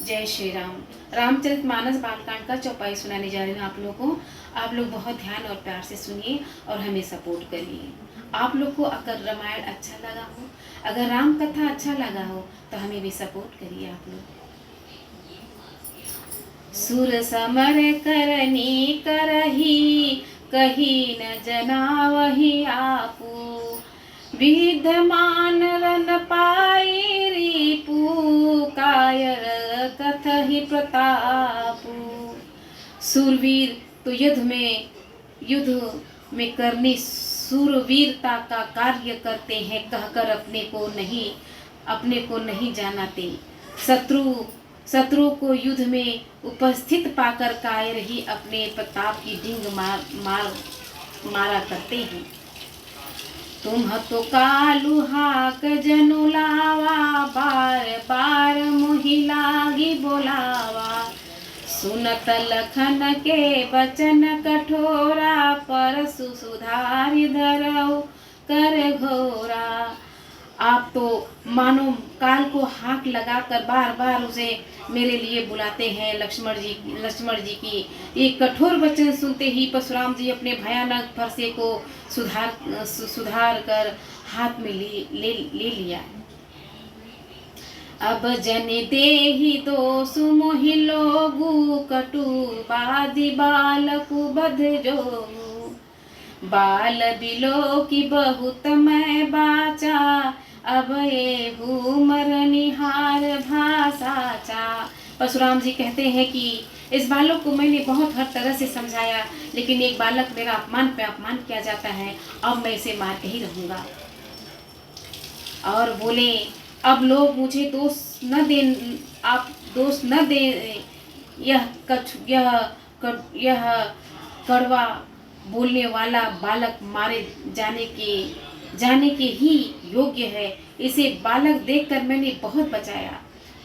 जय श्री राम। रामचरितमानस बालकांड का चौपाई सुनाने जा रही हूँ आप लोगों को। आप लोग बहुत ध्यान और प्यार से सुनिए और हमें सपोर्ट करिए। आप लोग को अगर रामायण अच्छा लगा हो, अगर राम कथा अच्छा लगा हो तो हमें भी सपोर्ट करिए आप लोग। सुर समर करनी करही, कही न जनावही आपू, विद्यमान रन पाई रिपू, कायर कथहि प्रतापू। सूरवीर तो युद्ध में करनी सूरवीरता का कार्य करते हैं, कहकर अपने को नहीं जानाते। शत्रु को युद्ध में उपस्थित पाकर कायर ही अपने प्रताप की डींग मारा करते हैं। तुम तो कालू हाक जनु लावा, बार बार मोहि लागी बोलावा। सुनत लखन के बचन कठोरा, परसु सुधारि धरऊ कर घोरा। आप तो मानो काल को हाक लगाकर बार बार उसे मेरे लिए बुलाते हैं। लक्ष्मण जी की ये कठोर वचन सुनते ही परशुराम जी अपने भयानक फरसे को सुधार कर हाथ में ले लिया। अब जन देहि दोष मोहि लोगु, कटु बादि बालकु बध जोगु। बाल बिलो की बहुत मैं बाचा, अब ये भूमर निहार भाषाचा। परशुराम जी कहते हैं कि इस बालक को मैंने बहुत हर तरह से समझाया, लेकिन एक बालक मेरा अपमान पे अपमान किया जाता है, अब मैं इसे मार के ही रहूंगा। और बोले अब लोग मुझे दोष न दे। यह कड़वा बोलने वाला बालक मारे जाने के ही योग्य है। इसे बालक देखकर मैंने बहुत बचाया,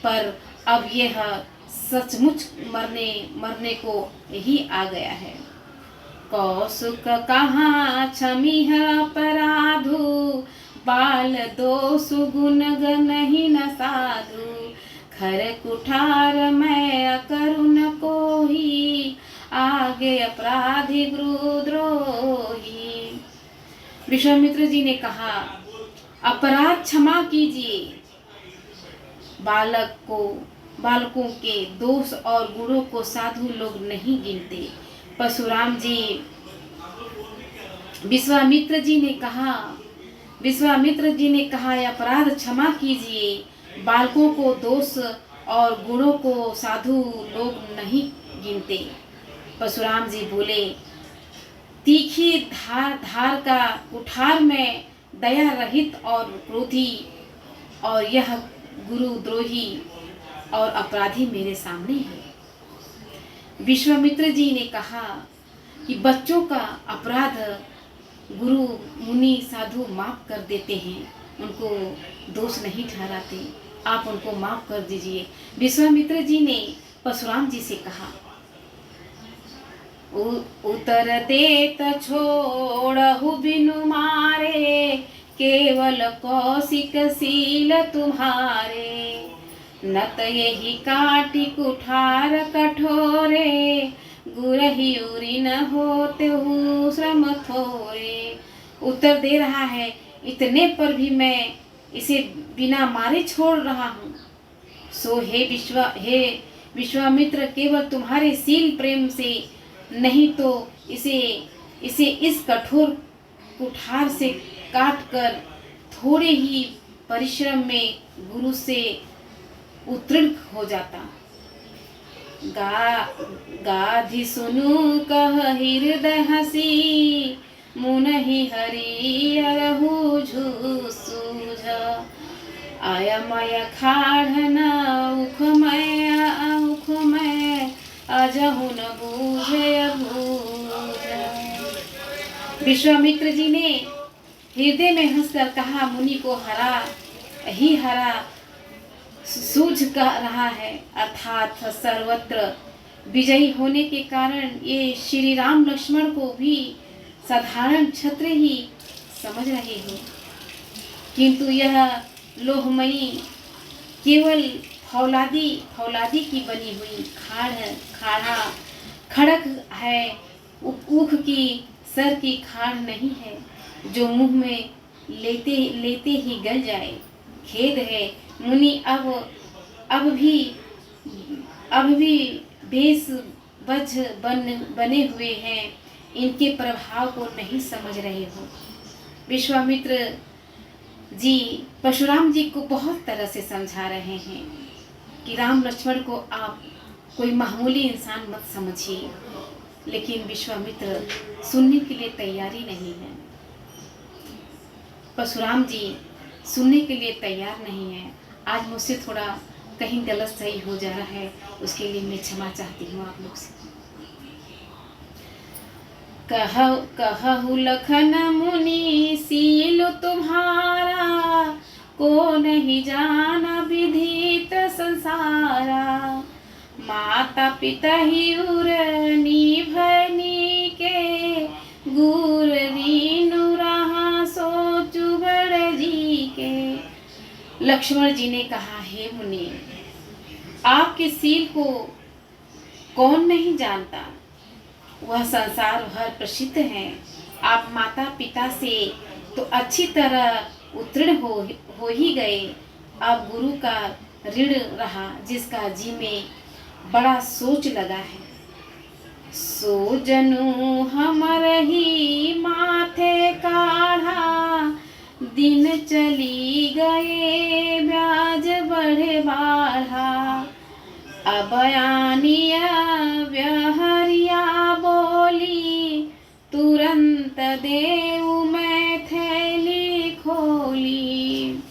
पर अब यह सचमुच मरने को ही आ गया है। कौसुक कहाँ क्षमी है अपराधु, बाल दोष गुण नहीं न साधु। खर कुठार मैं अकरुण को ही, आगे अपराधी गुरुद्रोही। विश्वामित्र जी ने कहा अपराध क्षमा कीजिए। बालकों के दोष और गुणों को साधु लोग नहीं गिनते। परशुराम जी विश्वामित्र जी ने कहा अपराध क्षमा कीजिए। बालकों को दोष और गुणों को साधु लोग नहीं गिनते। परशुराम जी बोले तीखी धार का कुठार में दया रहित और क्रोधी, और यह गुरुद्रोही और अपराधी मेरे सामने है। विश्वामित्र जी ने कहा कि बच्चों का अपराध गुरु मुनि साधु माफ कर देते हैं, उनको दोष नहीं ठहराते। आप उनको माफ कर दीजिए। विश्वामित्र जी ने परशुराम जी से कहा उतर देत छोड़हु बिनु मारे, केवल कौशिक सील तुम्हारे। नत यही काटी कुठार कठोरे, गुरहि उरी न होते हूँ श्रम थोरे। उत्तर दे रहा है, इतने पर भी मैं इसे बिना मारे छोड़ रहा हूँ। सो हे विश्वामित्र, केवल तुम्हारे शील प्रेम से, नहीं तो इसे इस कठोर कुठार से काट कर थोड़े ही परिश्रम में गुरु से उत्तीर्ण हो जाता। गाधि सुनु कह हृदय हसी, मुनहि हरि अरहु सूझ। आया मय खाढ़न उख मैं अजहु न बूझे बूझ। विश्वामित्र जी ने हृदय में हंसकर कहा मुनि को हरा सूझ कर रहा है, अर्थात सर्वत्र विजयी होने के कारण ये श्री राम लक्ष्मण को भी साधारण क्षत्रिय ही समझ रहे हो, किंतु यह लोहमयी केवल फौलादी फौलादी की बनी हुई खाड़ा खड़क है, ऊख की सर की खाड़ नहीं है, जो मुंह में लेते लेते ही गल जाए। खेद है मुनि अब भी बेस बज बने हुए हैं, इनके प्रभाव को नहीं समझ रहे हो। विश्वामित्र जी परशुराम जी को बहुत तरह से समझा रहे हैं कि राम लक्ष्मण को आप कोई मामूली इंसान मत समझिए, लेकिन विश्वामित्र सुनने के लिए तैयारी नहीं है। परशुराम जी सुनने के लिए तैयार नहीं है। आज मुझसे थोड़ा कहीं गलत सही हो जा रहा है, उसके लिए मैं क्षमा चाहती हूँ आप लोग से। कहु लखन मुनि सील तुम्हारा, को नहीं जाना विधित संसारा। माता पिता ही उर निभनी के, गुर रीनु रहा सोचु बड़ जी के। लक्ष्मण जी ने कहा, हे मुनि, आपके सील को कौन नहीं जानता, वह संसार भर प्रसिद्ध है। आप माता पिता से तो अच्छी तरह उत्तीर्ण हो ही गए, अब गुरु का ऋण रहा जिसका जी में बड़ा सोच लगा है। सो जनु हमर ही माथे काढ़ा, दिन चली गए ब्याज बढ़े बाढ़ा। अब आनिया व्यहरिया बोली, तुरंत देऊ मैं थैली खोली।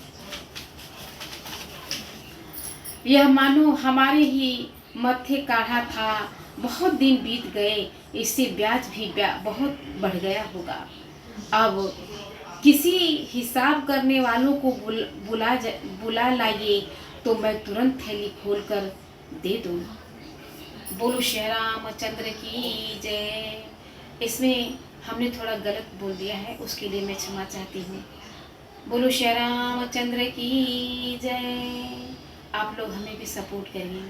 यह मानो हमारे ही मत्थे काढ़ा था, बहुत दिन बीत गए, इससे ब्याज भी बहुत बढ़ गया होगा। अब किसी हिसाब करने वालों को बुला लाइए, तो मैं तुरंत थैली खोलकर दे दूँ। बोलो श्री रामचंद्र की जय। इसमें हमने थोड़ा गलत बोल दिया है, उसके लिए मैं क्षमा चाहती हूँ। बोलो श्री रामचंद्र की जय। आप लोग हमें भी सपोर्ट करिए।